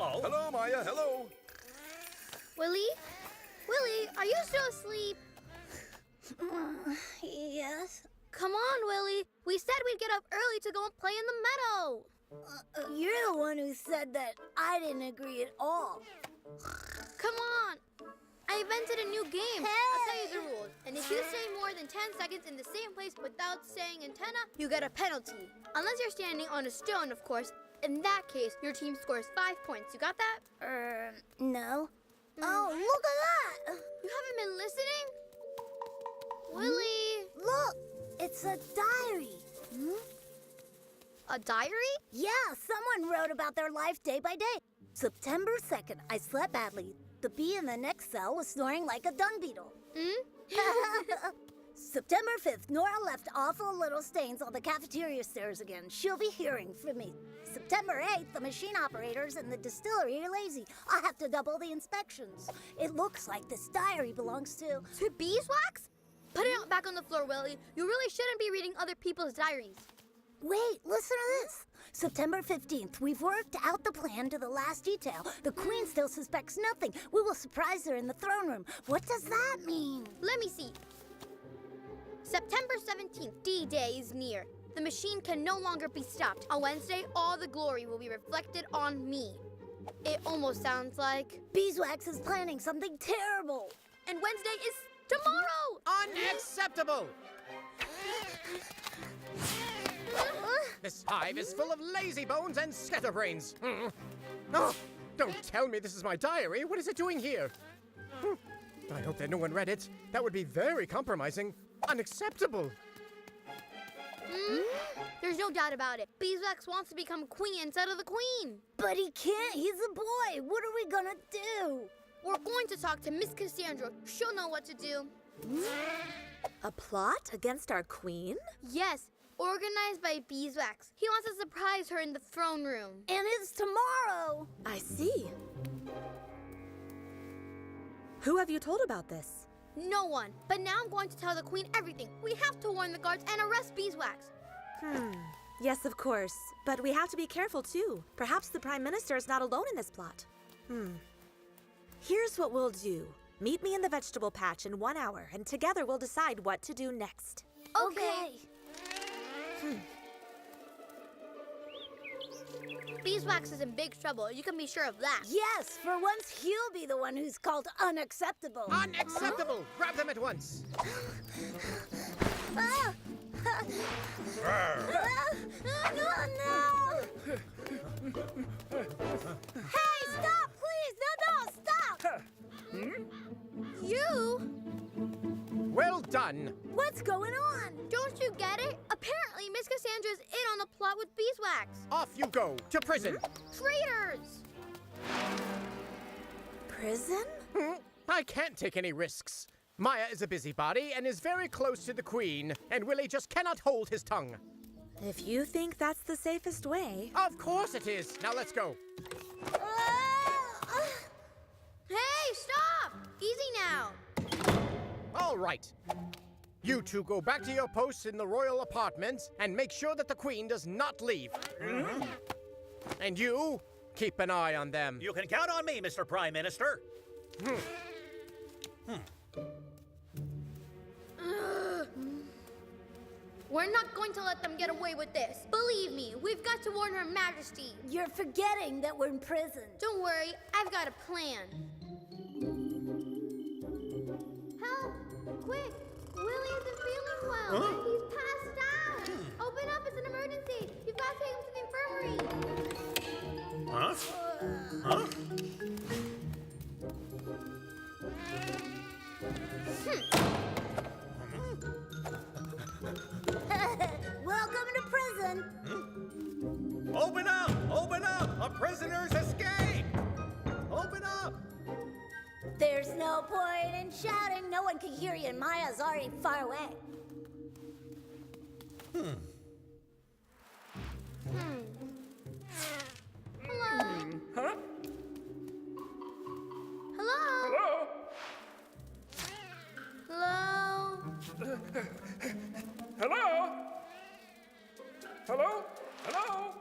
Hello. Hello, Maya. Hello. Willy? Willy, are you still asleep? Yes? Come on, Willy. We said we'd get up early to go and play in the meadow. You're the one who said that. I didn't agree at all. Come on. I invented a new game. I'll tell you the rules. And if you stay more than 10 seconds in the same place without saying antenna, you get a penalty. Unless you're standing on a stone, of course. In that case, your team scores 5 points. You got that? No. Oh, look at that! You haven't been listening? Willy! Look, it's a diary. A diary? Yeah, someone wrote about their life day by day. September 2nd, I slept badly. The bee in the next cell was snoring like a dung beetle. September 5th, Nora left awful little stains on the cafeteria stairs again. She'll be hearing from me. September 8th, the machine operators in the distillery are lazy. I'll have to double the inspections. It looks like this diary belongs to... To Beeswax? Put it back on the floor, Willy. You really shouldn't be reading other people's diaries. Wait, listen to this. September 15th, we've worked out the plan to the last detail. The Queen still suspects nothing. We will surprise her in the throne room. What does that mean? Let me see. September 17th, D-Day is near. The machine can no longer be stopped. On Wednesday, all the glory will be reflected on me. It almost sounds like... Beeswax is planning something terrible. And Wednesday is tomorrow! Unacceptable! This hive is full of lazy bones and scatterbrains. Oh, don't tell me this is my diary. What is it doing here? I hope that no one read it. That would be very compromising. Unacceptable. There's no doubt about it. Beeswax wants to become queen instead of the queen. But he can't. He's a boy. What are we gonna do? We're going to talk to Miss Cassandra. She'll know what to do. A plot against our queen? Yes, organized by Beeswax. He wants to surprise her in the throne room. And it's tomorrow. I see. Who have you told about this? No one. But now I'm going to tell the queen everything. We have to warn the guards and arrest Beeswax. Yes, of course. But we have to be careful, too. Perhaps the Prime Minister is not alone in this plot. Here's what we'll do. Meet me in the vegetable patch in 1 hour, and together we'll decide what to do next. Okay. Beeswax is in big trouble. You can be sure of that. Yes, for once he'll be the one who's called unacceptable. Unacceptable! Grab them at once. No! Hey, stop, please! No, stop! You? Well done. What's going on? Don't you get it? Apparently, Miss Cassandra's in on the plot with Beeswax. Off you go to prison. Traitors! Prison? I can't take any risks. Maya is a busybody and is very close to the Queen, and Willy just cannot hold his tongue. If you think that's the safest way... Of course it is. Now let's go. Hey, stop! Easy now. All right. You two go back to your posts in the royal apartments and make sure that the Queen does not leave. And you, keep an eye on them. You can count on me, Mr. Prime Minister. We're not going to let them get away with this. Believe me, we've got to warn Her Majesty. You're forgetting that we're in prison. Don't worry, I've got a plan. Help! Quick! Willy isn't feeling well. He's passed out. Open up, it's an emergency. You've got to take him to the infirmary. Welcome to prison. Open up! Open up! A prisoner's escaped! Open up! There's no point in shouting. No one can hear you, and Maya's already far away. Hello? Hello? Hello? Hello? Hello? Hello?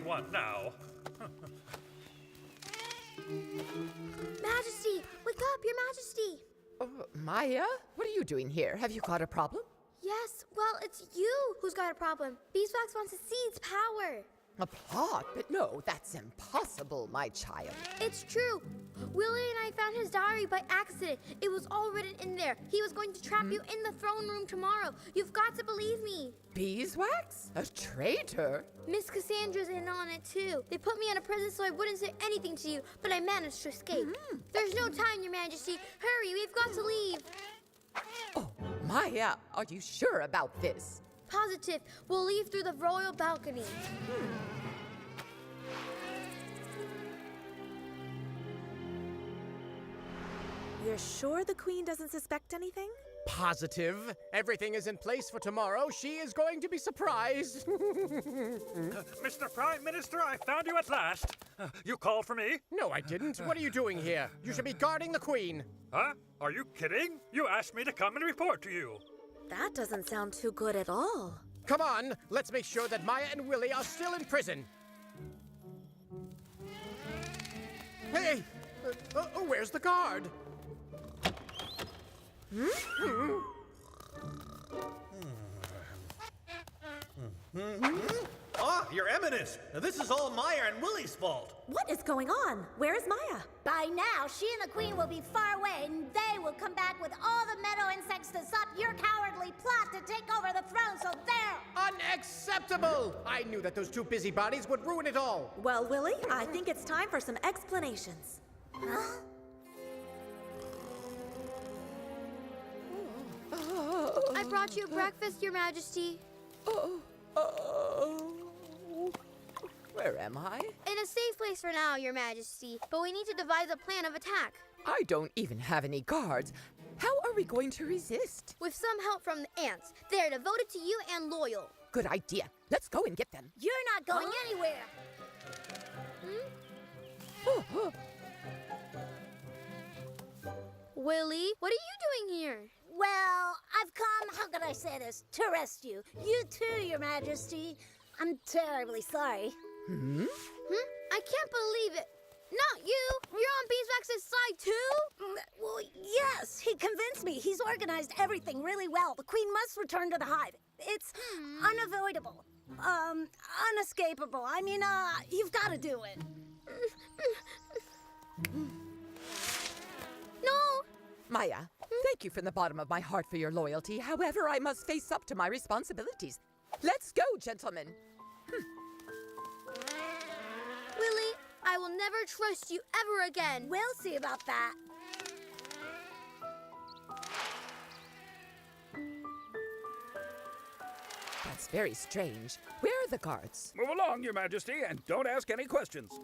want now? Majesty, wake up, Your Majesty. Maya, what are you doing here? Have you got a problem? Yes, well, it's you who's got a problem. Beeswax wants to see its power. A plot? But no, that's impossible, my child. It's true. Willy and I found his diary by accident. It was all written in there. He was going to trap you in the throne room tomorrow. You've got to believe me. Beeswax? A traitor? Miss Cassandra's in on it too. They put me in a prison so I wouldn't say anything to you, but I managed to escape. There's no time, Your Majesty. Hurry, we've got to leave. Oh, Maya, are you sure about this? Positive. We'll leave through the royal balcony. You're sure the Queen doesn't suspect anything? Positive. Everything is in place for tomorrow. She is going to be surprised. Mr. Prime Minister, I found you at last. You called for me? No, I didn't. What are you doing here? You should be guarding the Queen. Huh? Are you kidding? You asked me to come and report to you. That doesn't sound too good at all. Come on, let's make sure that Maya and Willy are still in prison. Hey! Where's the guard? Ah, Your Eminence! This is all Maya and Willy's fault. What is going on? Where is Maya? By now, she and the Queen will be far away, and they will come back with all the meadow insects to stop your cowardly plot to take over the throne, so there! Unacceptable! I knew that those two busybodies would ruin it all. Well, Willy, I think it's time for some explanations. Huh? I brought you breakfast, Your Majesty. Where am I? In a safe place for now, Your Majesty. But we need to devise a plan of attack. I don't even have any guards. How are we going to resist? With some help from the ants. They're devoted to you and loyal. Good idea. Let's go and get them. You're not going anywhere! Willy, what are you doing here? Well, I've come, how can I say this, to rest you. You too, Your Majesty. I'm terribly sorry. I can't believe it. Not you. You're on Beeswax's side too? Well, yes, he convinced me. He's organized everything really well. The Queen must return to the hive. It's unavoidable. Unescapable. I mean, you've got to do it. No. Maya, thank you from the bottom of my heart for your loyalty. However, I must face up to my responsibilities. Let's go, gentlemen. Willy, I will never trust you ever again. We'll see about that. That's very strange. Where are the guards? Move along, Your Majesty, and don't ask any questions.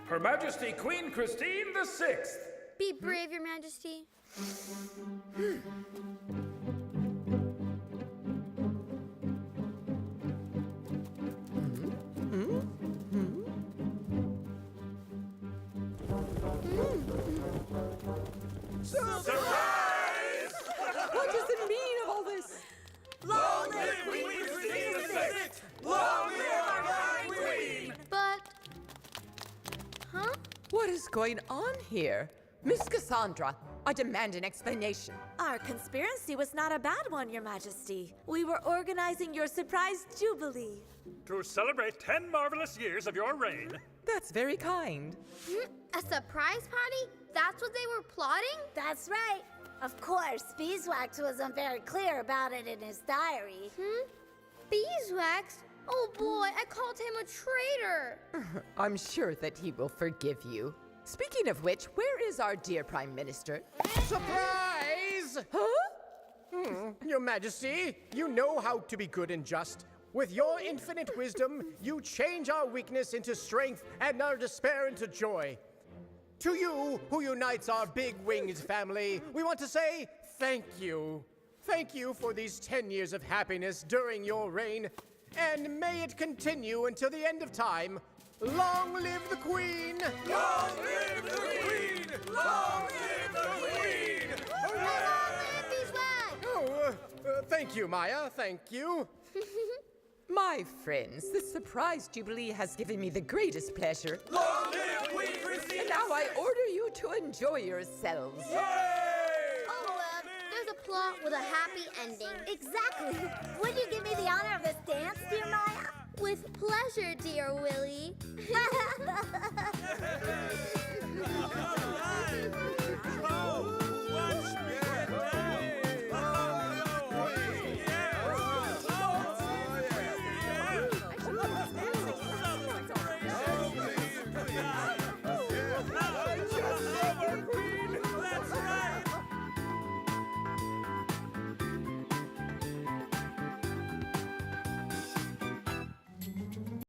Her Majesty Queen Christine VI. Be brave, Your Majesty. Surprise! What does it mean, all this? Long live Queen Christine VI! Long live our kind queen! But... Huh? What is going on here? Miss Cassandra, I demand an explanation. Our conspiracy was not a bad one, Your Majesty. We were organizing your surprise jubilee. To celebrate 10 marvelous years of your reign. That's very kind. A surprise party? That's what they were plotting? That's right. Of course, Beeswax wasn't very clear about it in his diary. Beeswax? Oh boy, I called him a traitor. I'm sure that he will forgive you. Speaking of which, where is our dear Prime Minister? Surprise! Huh? Your Majesty, you know how to be good and just. With your infinite wisdom, you change our weakness into strength and our despair into joy. To you, who unites our big-winged family, we want to say thank you. Thank you for these 10 years of happiness during your reign, and may it continue until the end of time. Long live the Queen! Long live the Queen! Long live the Queen! Long live Thank you, Maya. Thank you. My friends, this surprise jubilee has given me the greatest pleasure. Long live Queen Christine! And now I order you to enjoy yourselves. There's a plot with a happy ending. Exactly. Would you give me the honor of this dance, dear Maya? With pleasure, dear Willy.